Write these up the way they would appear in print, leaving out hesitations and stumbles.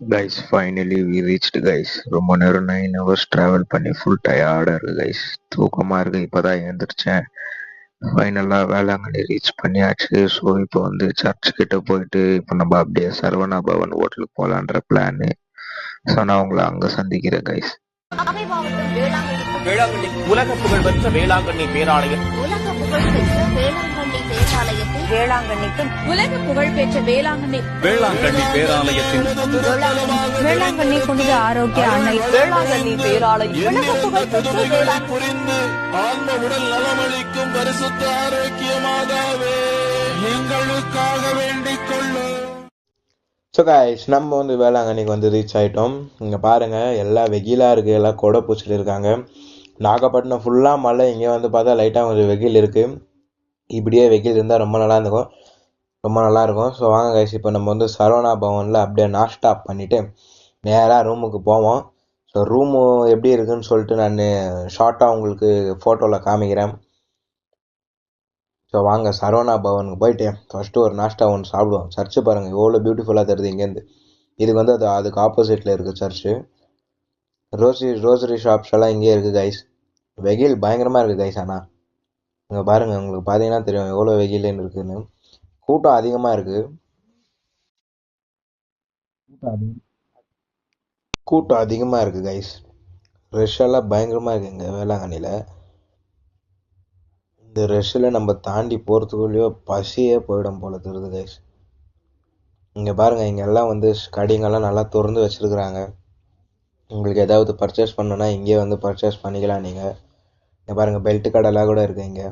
Guys, finally we reached guys. ரொம்ப நேரம் 9 hours travel பண்ணி full டயர்டாக இருக்கு guys. தூக்கமாக இருக்கு. இப்போதான் எழுந்திரிச்சேன். ஃபைனலாக வேளாங்கண்ணி ரீச் பண்ணியாச்சு. ஸோ இப்போ வந்து சர்ச் கிட்ட போயிட்டு இப்போ நம்ம அப்படியே சரவணா பவன் ஹோட்டலுக்கு போகலான்ற பிளானு. ஸோ நான் உங்களை அங்கே சந்திக்கிறேன் guys. நாகை மாவட்டம் வேளாங்கண்ணி உலக புகழ்பெற்ற வேளாங்கண்ணி பேராலயம் உலக புகழ்பெற்ற வேளாங்கண்ணி பேராலயத்தில் வேளாங்கண்ணிக்கும் உலக புகழ்பெற்ற வேளாங்கண்ணி பேராலயத்தின் வேளாங்கண்ணி புனித ஆரோக்கிய அன்னை வேளாங்கண்ணி பேராலயம் உலக புகழ்பெற்ற புரிந்து ஆன்ம உடல் நலமளிக்கும் பரிசுத்த ஆரோக்கிய மாதாவே எங்களுக்காக வேண்டிக் கொள்ளும். ஸோ கைஸ், நம்ம வந்து வேளாங்கண்ணிக்கு வந்து ரீச் ஆகிட்டோம். இங்கே பாருங்கள், எல்லாம் வெயிலாக இருக்குது, எல்லாம் கொடை பூச்சிட்டு இருக்காங்க. நாகப்பட்டினம் ஃபுல்லாக மழை, இங்கே வந்து பார்த்தா லைட்டாக கொஞ்சம் வெயில் இருக்குது. இப்படியே வெயில் இருந்தால் ரொம்ப நல்லாயிருக்கும். ஸோ வாங்க கைஸ், இப்போ நம்ம வந்து சரவணா பவனில் அப்படியே நாஷ்டா பண்ணிவிட்டு நேராக ரூமுக்கு போவோம். ஸோ ரூமு எப்படி இருக்குதுன்னு சொல்லிட்டு நான் ஷார்ட்டாக உங்களுக்கு ஃபோட்டோவில் காமிக்கிறேன். ஸோ வாங்க சரவணா பவனுக்கு போயிட்டு ஃபஸ்ட்டு ஒரு நாஷ்டா ஒன்று சாப்பிடுவோம். சர்ச்சு பாருங்கள் எவ்வளோ பியூட்டிஃபுல்லாக தருது இங்கேருந்து. இதுக்கு வந்து அதுக்கு ஆப்போசிட்டில் இருக்குது சர்ச்சு. ரோசரி ஷாப்ஸ் எல்லாம் இங்கேயே இருக்குது கைஸ். வெயில் பயங்கரமாக இருக்குது கைஸ். ஆனால் இங்கே பாருங்கள், உங்களுக்கு பார்த்தீங்கன்னா தெரியும் எவ்வளோ வெயிலுன்னு இருக்குதுன்னு. கூட்டம் அதிகமாக இருக்குது. கூட்டம் அதிகமாக இருக்குது கைஸ். ரஷ் எல்லாம் பயங்கரமாக இருக்குது இங்கே வேளாங்கண்ணியில். இந்த ரஷ்ஷில் நம்ம தாண்டி போகிறதுக்குள்ளேயோ பசியே போயிடும் போல தெரியுது கைஸ். இங்கே பாருங்கள், இங்கே எல்லாம் வந்து கடைங்கெல்லாம் நல்லா திறந்து வச்சுருக்குறாங்க. உங்களுக்கு ஏதாவது பர்ச்சேஸ் பண்ணணுன்னா இங்கே வந்து பர்ச்சேஸ் பண்ணிக்கலாம் நீங்கள். இங்கே பாருங்கள், பெல்ட்டு கடைலாம் கூட இருக்குது. இங்கே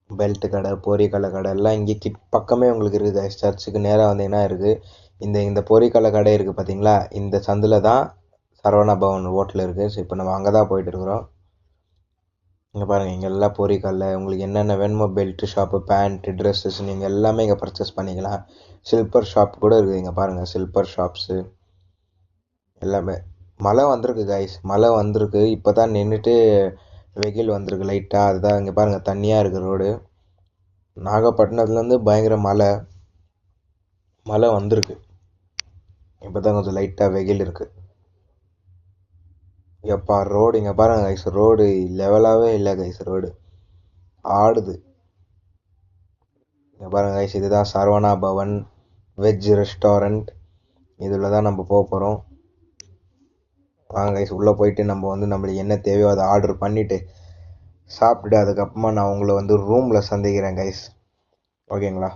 பெல்ட்டு கடை, பொரிக்கடலை கடை எல்லாம் இங்கே பக்கமே உங்களுக்கு இருக்குது கைஸ். சர்ச்சுக்கு நேராக வந்தீங்கன்னா இருக்குது. இந்த பொரிக்கடலை கடை இருக்குது பார்த்தீங்களா, இந்த சந்தில் தான் சரவணா பவன் ஹோட்டல் இருக்குது. ஸோ இப்போ நம்ம அங்கே தான் போயிட்டு இருக்கிறோம். இங்கே பாருங்கள், இங்கே எல்லாம் பொரிக்கல்ல உங்களுக்கு என்னென்ன வேணுமோ பெல்ட்டு ஷாப்பு, பேண்ட்டு, ட்ரெஸ்ஸஸ் நீங்கள் எல்லாமே இங்கே பர்ச்சேஸ் பண்ணிக்கலாம். சில்பர் ஷாப் கூட இருக்குது. இங்கே பாருங்கள், சில்பர் ஷாப்ஸு எல்லாமே. மழை வந்திருக்கு கைஸ், மழை வந்திருக்கு. இப்போ தான் நின்றுட்டு வெயில் வந்திருக்கு லைட்டாக. அதுதான் இங்கே பாருங்கள், தண்ணியாக இருக்குது ரோடு. நாகப்பட்டினத்துலேருந்து பயங்கர மழை வந்திருக்கு. இப்போ தான் கொஞ்சம் லைட்டாக வெயில் இருக்குது. எப்பா ரோடு இங்கே பாருங்கள் கைஸ், ரோடு லெவலாகவே இல்லை கைஸ். ரோடு ஆடுது. இங்கே பாருங்கள் கைஸ், இதுதான் சரவணா பவன் வெஜ் ரெஸ்டாரண்ட். இதில் தான் நம்ம போக போகிறோம். வாங்க கைஸ், உள்ளே போயிட்டு நம்ம வந்து நம்மளுக்கு என்ன தேவையோ அதை ஆர்டர் பண்ணிவிட்டு சாப்பிட்டுட்டு அதுக்கப்புறமா நான் உங்களை வந்து ரூமில் சந்திக்கிறேன் கைஸ். ஓகேங்களா?